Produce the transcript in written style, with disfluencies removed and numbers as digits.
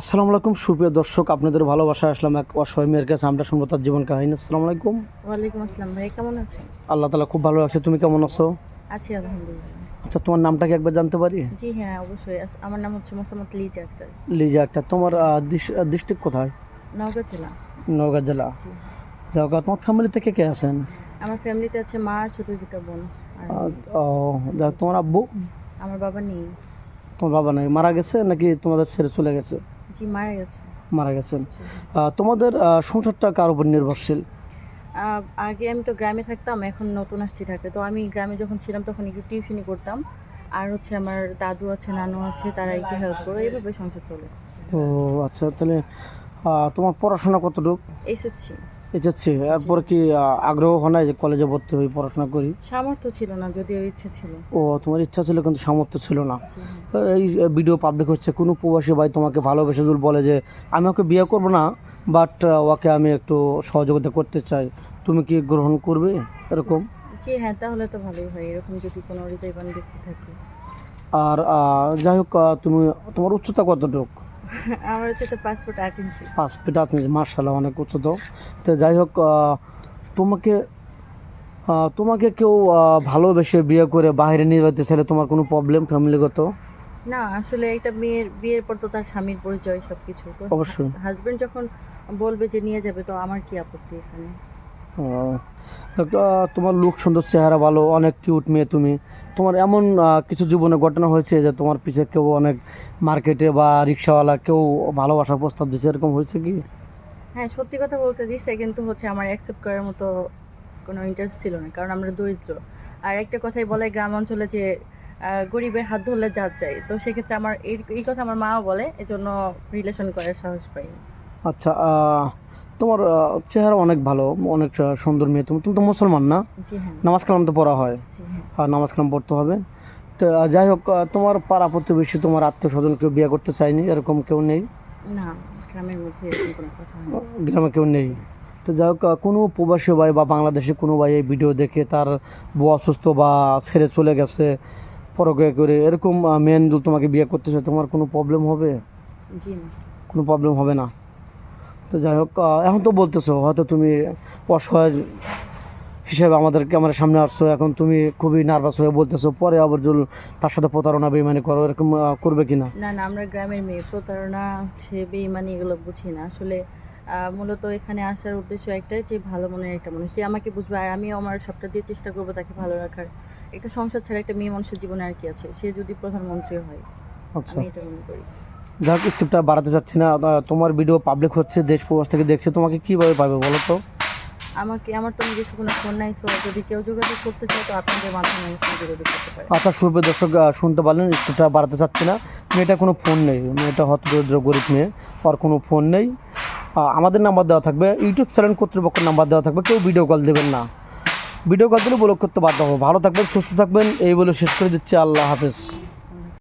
আসসালামু আলাইকুম সুপ্রিয় দর্শক, আপনাদের ভালোবাসায় আসলাম এক অসহায় মেয়ের কাছে। আমরা শুনবো তার জীবন কাহিনী। আসসালামু আলাইকুম। ওয়ালাইকুম আসসালাম ভাই, কেমন আছেন? আল্লাহ তাআলা খুব ভালো রাখছে। তুমি কেমন আছো? আছি আলহামদুলিল্লাহ। আচ্ছা, তোমার নামটা কি একবার জানতে পারি? জি হ্যাঁ, অবশ্যই। আমার নাম হচ্ছে মোসাম্মদ লিজা আক্তার। লিজা আক্তার। তোমার ডিস্ট্রিক্ট কোথায়? নওগাঁ জেলা। নওগাঁ জেলা। জি। যাও, তোমার ফ্যামিলিতে কে কে আছেন? আমার ফ্যামিলিতে আছে মা আর ছোট দুটো বোন। আর ও, যাও, তোমার আব্বু? আমার বাবা নেই। তোমার বাবা নাই, মারা গেছে নাকি তোমাদের ছেড়ে চলে গেছে? জি, মারা গেছে। মারা গেছেন। তোমাদের সংসারটা কার উপর নির্ভরশীল? আগে আমি তো গ্রামে থাকতাম, এখন নতুন আসছি ঢাকা। তো আমি গ্রামে যখন ছিলাম তখন একটু টিউশনি করতাম। আর হচ্ছে আমার দাদু আছে, নানু আছে, তারা একটু হেল্প করে, এইভাবে সংসার চলে। ও আচ্ছা, তাহলে তোমার পড়াশোনা কতটুকু? এসেছি। এসেছি, এরপর কি আগ্রহ হয় না যে কলেজে ভর্তি হয়ে পড়াশোনা করি? সামর্থ্য ছিল না, যদিও ইচ্ছে ছিল। ও, তোমার ইচ্ছা ছিল কিন্তু সামর্থ্য ছিল না। জি হ্যাঁ। এই ভিডিও পাবলিক হচ্ছে, কোনো প্রবাসী ভাই তোমাকে ভালোবেসে যদি বলে যে আমি ওকে বিয়ে করব না, বাট ওকে আমি একটু সহযোগিতা করতে চাই, তুমি কি গ্রহণ করবে এরকম? জি হ্যাঁ, তাহলে তো ভালোই হয়, এরকম যদি কোনো হৃদয়বান ব্যক্তি থাকে। আর যাই হোক, তোমার উচ্চতা কতটুকু? আমার হচ্ছে তো 5 ফুট 8 ইঞ্চি। 5 ফিট আছে, মার্শাল্লাহ, অনেক উচ্চতা। তো যাই হোক, তোমাকে তোমাকে কেউ ভালোবেসে বিয়ে করে বাইরে নিয়ে যেতে চাইলে তোমার কোনো প্রবলেম ফ্যামিলিগত? না, আসলে একটা মেয়ের বিয়ের পর তো তার স্বামীর পরিচয় সবকিছু তো। অবশ্যই। হাজবেন্ড যখন বলবে যে নিয়ে যাবে, তো আমার কি আপত্তি এখানে? আহ, তোমার লুক সুন্দর, চেহারা ভালো, অনেক কিউট মেয়ে তুমি। তোমার এমন কিছু জীবনে ঘটনা হয়েছে যে তোমার পিছে কেউ অনেক মার্কেটে বা রিক্সাওয়ালা কেউ ভালোবাসার প্রস্তাব দিচ্ছে, এরকম হয়েছে কি? হ্যাঁ, সত্যি কথা বলতে দিছে, কিন্তু হচ্ছে আমার অ্যাকসেপ্ট করার মতো কোনো ইন্টারেস্ট ছিল না, কারণ আমরা দরিদ্র। আর একটা কথাই বলে গ্রাম অঞ্চলে যে গরিবের হাত ধরলে জাত যায়, তো সেক্ষেত্রে আমার এই কথা আমার মাও বলে, এজন্য রিলেশন করার সাহস পাইনি। আচ্ছা, তোমার চেহারা অনেক ভালো, অনেক সুন্দর মেয়ে। তুমি তুমি তো মুসলমান না? জি হ্যাঁ। নামাজ কালাম তো পড়া হয়। জি হ্যাঁ। আর নামাজ কালাম পড়তে হবে। তো যাই হোক, তোমার পাড়া প্রতিবেশী, তোমার আত্মীয় স্বজন কেউ বিয়ে করতে চায়নি, এরকম কেউ নেই? না, গ্রামের মধ্যে এরকম কোনো কথা হয় না। গ্রামে কেউ নেই? তো যাই হোক, কোনো প্রবাসী ভাই বা বাংলাদেশে কোনো ভাই এই ভিডিও দেখে তার বউ অসুস্থ বা ছেড়ে চলে গেছে পরকে করে, এরকম মেন যদি তোমাকে বিয়ে করতে চায়, তোমার কোনো প্রবলেম হবে? জি না। কোনো প্রবলেম হবে না। তো যাই হোক, এখন তো বলতেছো হয়তো তুমি অসহায় হিসেবে আমাদেরকে আমার সামনে আসছো, এখন তুমি খুবই নার্ভাস হয়ে বলতেছো, পরে আবার যদি তার সাথে প্রতারণা বেইমানি করো, এরকম করবে কি না? না না, আমরা গ্রামের মেয়ে, প্রতারণা হচ্ছে বেইমানি এগুলো বুঝি না আসলে। মূলত এখানে আসার উদ্দেশ্য একটাই, যে ভালো মনের একটা মানুষ যে আমাকে বুঝবে, আর আমিও আমার সবটা দিয়ে চেষ্টা করবো তাকে ভালো রাখার। একটা সংসার ছাড়া একটা মেয়ে মানুষের জীবনে আর কি আছে, সে যদি প্রধানমন্ত্রী হয়, আচ্ছা, আমি এটা মনে করি। যাই হোক, স্ক্রিপ্টটা বাড়াতে চাচ্ছি না। তোমার ভিডিও পাবলিক হচ্ছে, দেশ প্রবাস থেকে দেখছে, তোমাকে কীভাবে পাবে বলো তো? আমার তো নিজস্ব কোনো ফোন নাই, সো যদি কেউ যোগাযোগ করতে চায় তো আপনাদের মাধ্যমে আমার সঙ্গে যোগাযোগ করতে পারে। আচ্ছা, সুপ্রিয় দর্শক, শুনতে পারলেন, স্ক্রিপ্টটা বাড়াতে চাচ্ছি না। মেয়েটা কোনো ফোন নেই, মেয়েটা হতদরিদ্র গরিব মেয়ে, আর কোনো ফোন নেই। আমাদের নাম্বার দেওয়া থাকবে, ইউটিউব চ্যানেল কর্তৃপক্ষের নাম্বার দেওয়া থাকবে, কেউ ভিডিও কল দেবেন না। ভিডিও কল দিলে ব্লক করতে বাধ্য হবো। ভালো থাকবেন, সুস্থ থাকবেন, এই বলে শেষ করে দিচ্ছি। আল্লাহ হাফেজ।